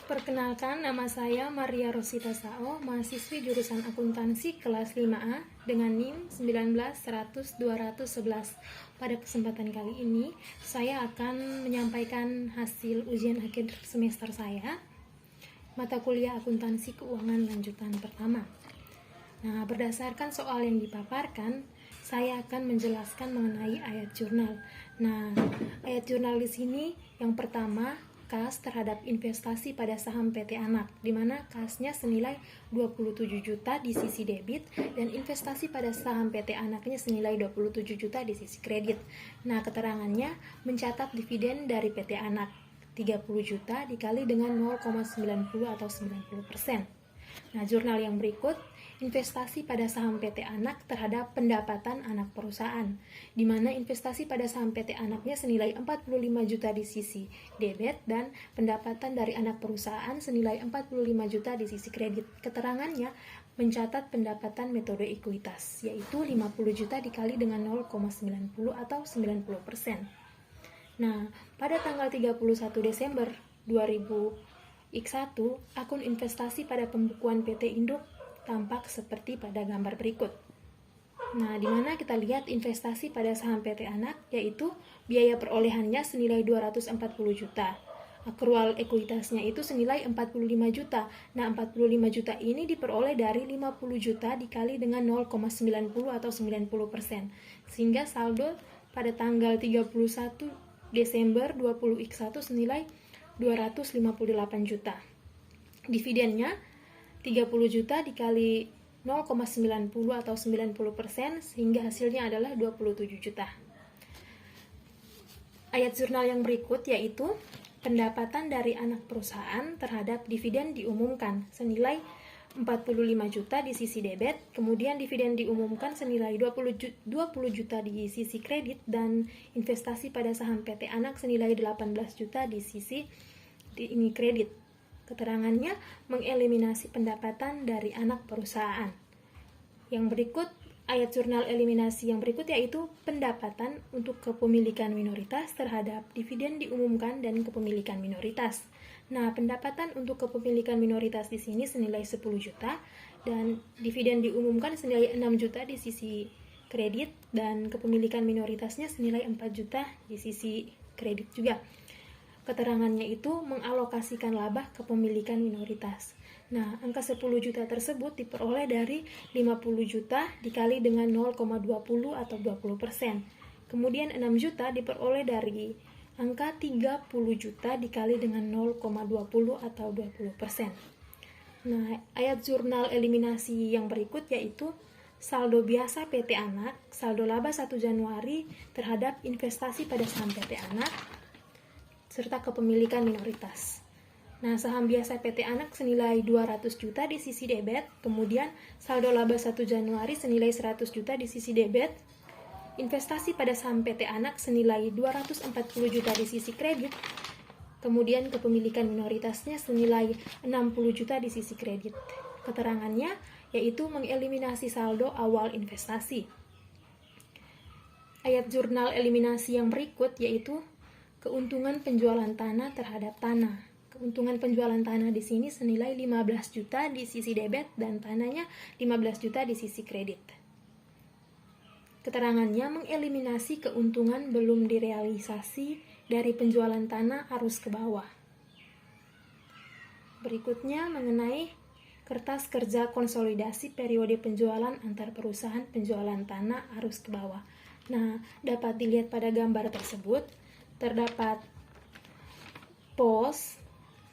Perkenalkan, nama saya Maria Rosita Sao, mahasiswi jurusan akuntansi kelas 5A dengan NIM 19-100-211. Pada kesempatan kali ini, saya akan menyampaikan hasil ujian akhir semester saya, mata kuliah akuntansi keuangan lanjutan pertama. Nah, berdasarkan soal yang dipaparkan, saya akan menjelaskan mengenai ayat jurnal. Nah, ayat jurnal di sini yang pertama, kas terhadap investasi pada saham PT Anak, di mana kasnya senilai 27 juta di sisi debit dan investasi pada saham PT Anaknya senilai 27 juta di sisi kredit. Nah, keterangannya mencatat dividen dari PT Anak 30 juta dikali dengan 0,90 atau 90%. Nah, jurnal yang berikut, investasi pada saham PT Anak terhadap pendapatan anak perusahaan, di mana investasi pada saham PT Anaknya senilai 45 juta di sisi debit dan pendapatan dari anak perusahaan senilai 45 juta di sisi kredit. Keterangannya mencatat pendapatan metode ekuitas, yaitu 50 juta dikali dengan 0,90 atau 90%. Nah, pada tanggal 31 Desember 2001, akun investasi pada pembukuan PT Induk tampak seperti pada gambar berikut. Nah, di mana kita lihat investasi pada saham PT Anak, yaitu biaya perolehannya senilai 240 juta. Akrual ekuitasnya itu senilai 45 juta. Nah, 45 juta ini diperoleh dari 50 juta dikali dengan 0,90 atau 90%. Sehingga saldo pada tanggal 31 Desember 2001 senilai 258 juta. Dividennya 30 juta dikali 0,90 atau 90% sehingga hasilnya adalah 27 juta. Ayat jurnal yang berikut yaitu pendapatan dari anak perusahaan terhadap dividen diumumkan senilai 45 juta di sisi debit, kemudian dividen diumumkan senilai 20 juta di sisi kredit dan investasi pada saham PT Anak senilai 18 juta di sisi kredit. Keterangannya mengeliminasi pendapatan dari anak perusahaan. Yang berikut, ayat jurnal eliminasi yang berikut yaitu pendapatan untuk kepemilikan minoritas terhadap dividen diumumkan dan kepemilikan minoritas. Nah, pendapatan untuk kepemilikan minoritas di sini senilai 10 juta dan dividen diumumkan senilai 6 juta di sisi kredit dan kepemilikan minoritasnya senilai 4 juta di sisi kredit juga. Keterangannya itu mengalokasikan laba kepemilikan minoritas. Nah, angka 10 juta tersebut diperoleh dari 50 juta dikali dengan 0,20 atau 20%. Kemudian 6 juta diperoleh dari angka 30 juta dikali dengan 0,20 atau 20%. Nah, ayat jurnal eliminasi yang berikut yaitu saldo biasa PT Anak, saldo laba 1 Januari terhadap investasi pada saham PT Anak, serta kepemilikan minoritas. Nah, saham biasa PT Anak senilai 200 juta di sisi debit, kemudian saldo laba 1 Januari senilai 100 juta di sisi debit, investasi pada saham PT Anak senilai 240 juta di sisi kredit, kemudian kepemilikan minoritasnya senilai 60 juta di sisi kredit. Keterangannya yaitu mengeliminasi saldo awal investasi. Ayat jurnal eliminasi yang berikut yaitu keuntungan penjualan tanah terhadap tanah. Keuntungan penjualan tanah di sini senilai 15 juta di sisi debit dan tanahnya 15 juta di sisi kredit. Keterangannya mengeliminasi keuntungan belum direalisasi dari penjualan tanah arus ke bawah. Berikutnya mengenai kertas kerja konsolidasi periode penjualan antar perusahaan penjualan tanah arus ke bawah. Nah, dapat dilihat pada gambar tersebut terdapat pos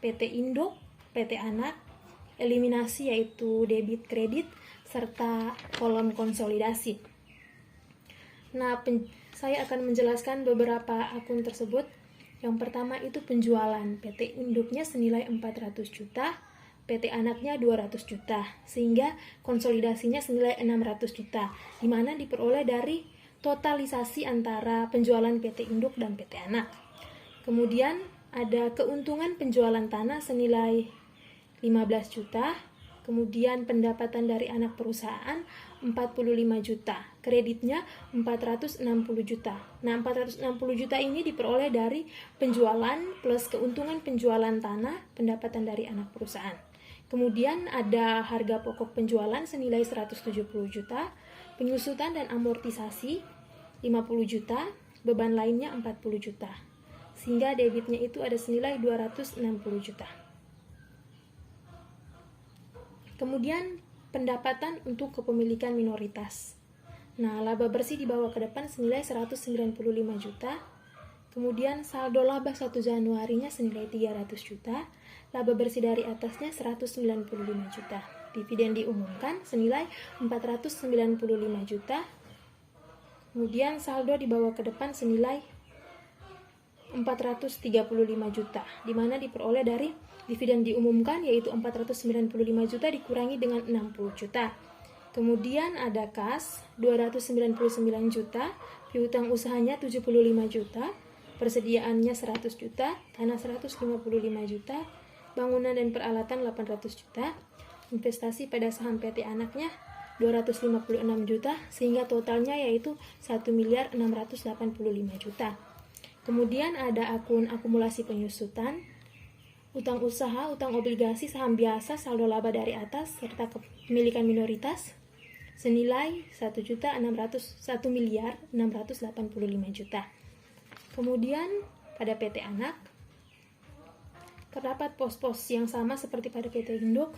PT Induk, PT Anak, eliminasi yaitu debit kredit, serta kolom konsolidasi. Nah, saya akan menjelaskan beberapa akun tersebut. Yang pertama itu penjualan. PT Induknya senilai 400 juta, PT Anaknya 200 juta, sehingga konsolidasinya senilai 600 juta, di mana diperoleh dari totalisasi antara penjualan PT Induk dan PT Anak. Kemudian ada keuntungan penjualan tanah senilai 15 juta, kemudian pendapatan dari anak perusahaan 45 juta. kreditnya 460 juta. Nah, 460 juta ini diperoleh dari penjualan plus keuntungan penjualan tanah, pendapatan dari anak perusahaan. Kemudian ada harga pokok penjualan senilai 170 juta, penyusutan dan amortisasi 50 juta, beban lainnya 40 juta. Sehingga debitnya itu ada senilai 260 juta. Kemudian pendapatan untuk kepemilikan minoritas. Nah, laba bersih dibawa ke depan senilai 195 juta. Kemudian saldo laba 1 Januarinya senilai 300 juta. Laba bersih dari atasnya 195 juta. Dividen diumumkan senilai 495 juta. Kemudian saldo dibawa ke depan senilai 435 juta, di mana diperoleh dari dividen diumumkan yaitu 495 juta dikurangi dengan 60 juta. Kemudian ada kas 299 juta, piutang usahanya 75 juta, persediaannya 100 juta, tanah 155 juta, bangunan dan peralatan 800 juta, investasi pada saham PT anaknya 256 juta, sehingga totalnya yaitu 1.685 juta. Kemudian ada akun akumulasi penyusutan, utang usaha, utang obligasi, saham biasa, saldo laba dari atas, serta kepemilikan minoritas senilai 1.685 juta. Kemudian pada PT Anak terdapat pos-pos yang sama seperti pada PT Induk.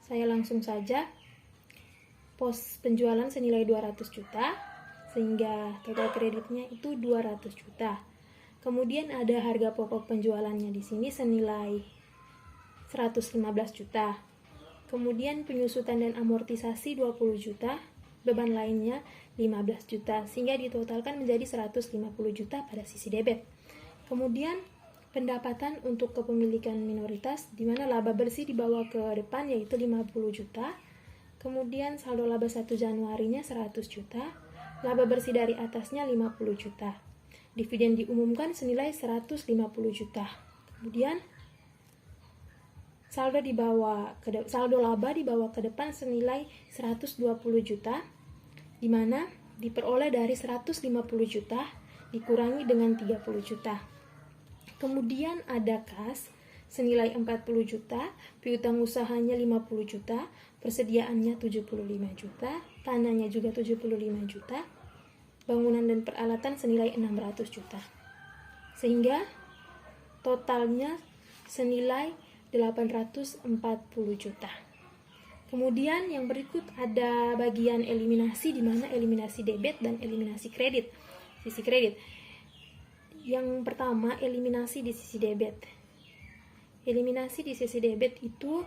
Saya langsung saja. Pos penjualan senilai 200 juta, sehingga total kreditnya itu 200 juta. Kemudian ada harga pokok penjualannya di sini senilai 115 juta. Kemudian penyusutan dan amortisasi 20 juta, beban lainnya 15 juta, sehingga ditotalkan menjadi 150 juta pada sisi debit. Kemudian pendapatan untuk kepemilikan minoritas, di mana laba bersih dibawa ke depan yaitu 50 juta. Kemudian saldo laba 1 Januarinya 100 juta, laba bersih dari atasnya 50 juta. Dividen diumumkan senilai 150 juta. Kemudian saldo laba dibawa ke depan senilai 120 juta, di mana diperoleh dari 150 juta dikurangi dengan 30 juta. Kemudian ada kas senilai 40 juta, piutang usahanya 50 juta, persediaannya 75 juta, tanahnya juga 75 juta, bangunan dan peralatan senilai 600 juta. Sehingga totalnya senilai 840 juta. Kemudian yang berikut ada bagian eliminasi, di mana eliminasi debit dan eliminasi kredit. Sisi kredit. Yang pertama, eliminasi di sisi debit. Eliminasi di sisi debit itu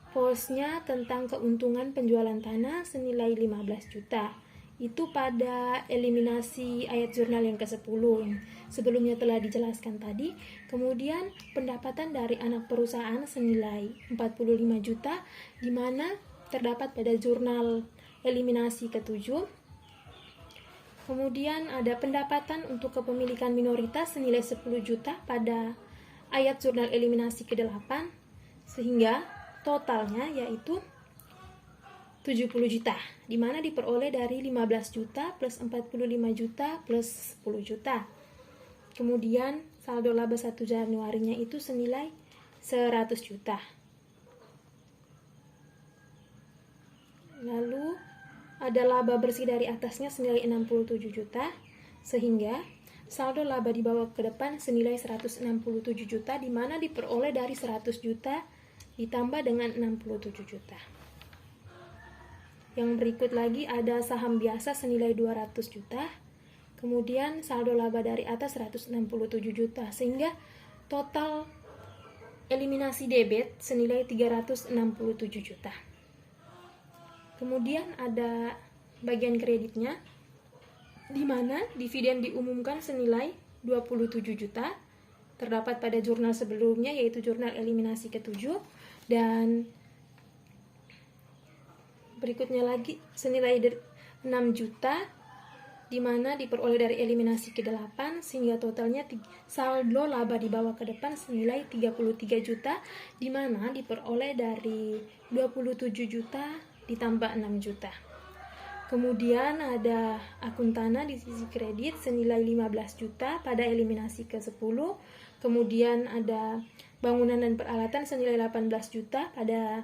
posnya tentang keuntungan penjualan tanah senilai 15 juta. Itu pada eliminasi ayat jurnal yang ke-10 yang sebelumnya telah dijelaskan tadi. Kemudian pendapatan dari anak perusahaan senilai 45 juta, di mana terdapat pada jurnal eliminasi ke-7. Kemudian ada pendapatan untuk kepemilikan minoritas senilai 10 juta pada ayat jurnal eliminasi ke-8, sehingga totalnya yaitu 70 juta, di mana diperoleh dari 15 juta plus 45 juta plus 10 juta. Kemudian saldo laba 1 Januarinya itu senilai 100 juta. Lalu ada laba bersih dari atasnya senilai 67 juta, sehingga saldo laba dibawa ke depan senilai 167 juta, di mana diperoleh dari 100 juta ditambah dengan 67 juta. Yang berikut lagi ada saham biasa senilai 200 juta, kemudian saldo laba dari atas 167 juta, sehingga total eliminasi debit senilai 367 juta. Kemudian ada bagian kreditnya, di mana dividen diumumkan senilai 27 juta, terdapat pada jurnal sebelumnya yaitu jurnal eliminasi ke-7, dan berikutnya lagi senilai 6 juta, di mana diperoleh dari eliminasi ke-8, sehingga totalnya saldo laba dibawa ke depan senilai 33 juta, di mana diperoleh dari 27 juta ditambah 6 juta. Kemudian ada akun tanah di sisi kredit senilai 15 juta pada eliminasi ke-10. Kemudian ada bangunan dan peralatan senilai 18 juta pada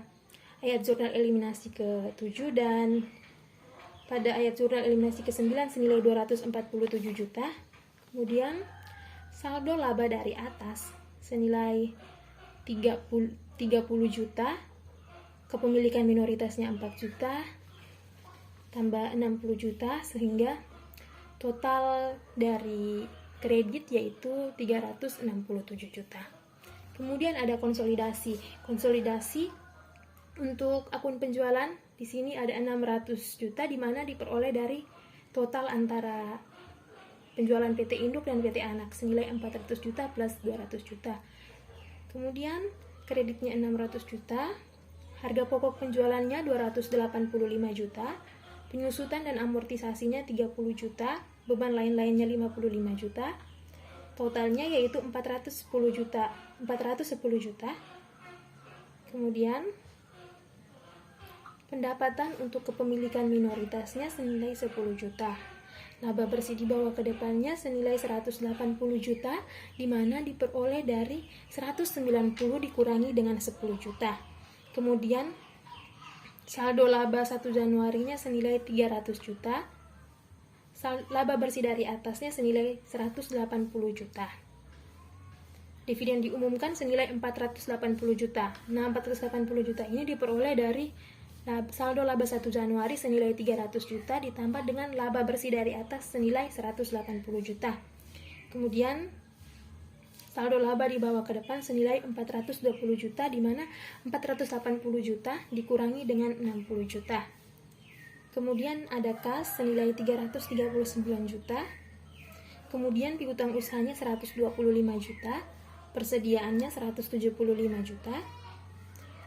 ayat jurnal eliminasi ke-7, dan pada ayat jurnal eliminasi ke-9 senilai 247 juta. Kemudian saldo laba dari atas senilai 30 juta, kepemilikan minoritasnya 4 juta, tambah 60 juta, sehingga total dari kredit yaitu 367 juta. Kemudian ada konsolidasi. Konsolidasi untuk akun penjualan di sini ada 600 juta, di mana diperoleh dari total antara penjualan PT Induk dan PT Anak senilai 400 juta plus 200 juta. Kemudian kreditnya 600 juta, harga pokok penjualannya 285 juta, penyusutan dan amortisasinya 30 juta, beban lain-lainnya 55 juta, totalnya yaitu 410 juta. Kemudian pendapatan untuk kepemilikan minoritasnya senilai 10 juta. Laba bersih dibawa ke depannya senilai 180 juta, di mana diperoleh dari 190 dikurangi dengan 10 juta. Kemudian saldo laba 1 Januarinya senilai 300 juta. Laba bersih dari atasnya senilai 180 juta. Dividen diumumkan senilai 480 juta. Nah, 480 juta ini diperoleh dari saldo laba 1 Januari senilai 300 juta ditambah dengan laba bersih dari atas senilai 180 juta. Kemudian saldo laba dibawa ke depan senilai 420 juta, di mana 480 juta dikurangi dengan 60 juta. Kemudian ada kas senilai 339 juta. Kemudian piutang usahanya 125 juta, persediaannya 175 juta,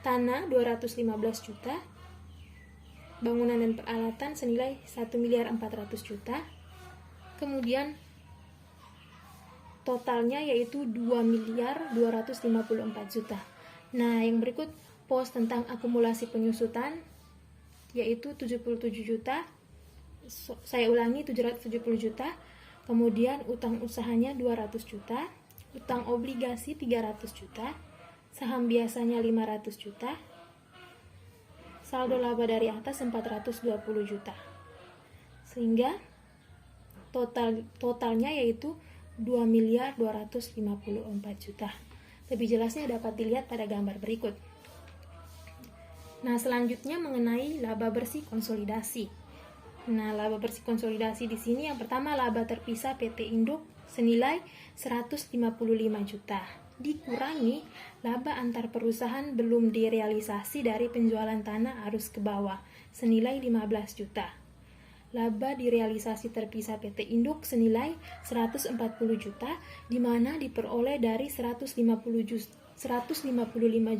tanah 215 juta, bangunan dan peralatan senilai 1.400.000.000 juta. Kemudian totalnya yaitu 2.254.000.000 juta. Nah, yang berikut pos tentang akumulasi penyusutan yaitu 77 juta. Saya ulangi, 770 juta. Kemudian utang usahanya 200 juta, utang obligasi 300 juta, saham biasanya 500 juta, saldo laba dari atas 420 juta. Sehingga totalnya yaitu 2.254.000.000 juta. Lebih jelasnya dapat dilihat pada gambar berikut. Nah, selanjutnya mengenai laba bersih konsolidasi. Nah, laba bersih konsolidasi di sini yang pertama laba terpisah PT Induk senilai 155 juta dikurangi laba antar perusahaan belum direalisasi dari penjualan tanah arus ke bawah senilai 15 juta. Laba direalisasi terpisah PT Induk senilai 140 juta, di mana diperoleh dari 155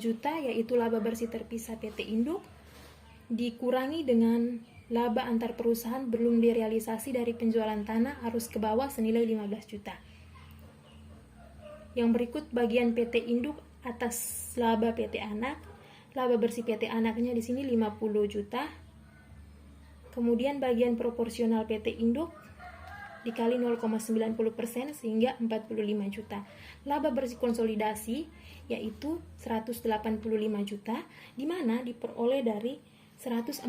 juta yaitu laba bersih terpisah PT Induk dikurangi dengan laba antar perusahaan belum direalisasi dari penjualan tanah arus ke bawah senilai 15 juta. Yang berikut bagian PT Induk atas laba PT Anak. Laba bersih PT Anaknya di sini 50 juta. Kemudian bagian proporsional PT Induk dikali 0,90% sehingga 45 juta. Laba bersih konsolidasi yaitu 185 juta, di mana diperoleh dari 147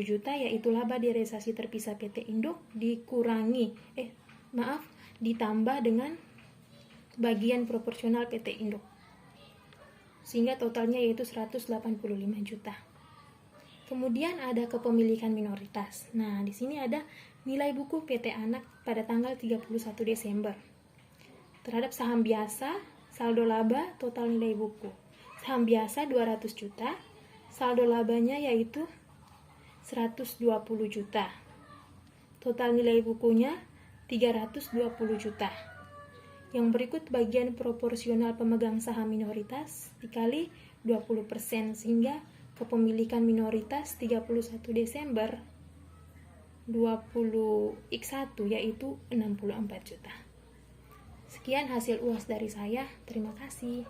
juta yaitu laba direalisasi terpisah PT Induk ditambah dengan bagian proporsional PT Induk. Sehingga totalnya yaitu 185 juta. Kemudian ada kepemilikan minoritas. Nah, di sini ada nilai buku PT Anak pada tanggal 31 Desember. Terhadap saham biasa, saldo laba, total nilai buku. Saham biasa 200 juta, saldo labanya yaitu 120 juta. Total nilai bukunya 320 juta. Yang berikut bagian proporsional pemegang saham minoritas dikali 20% sehingga kepemilikan minoritas 31 Desember 20x1 yaitu 64 juta. Sekian hasil UAS dari saya. Terima kasih.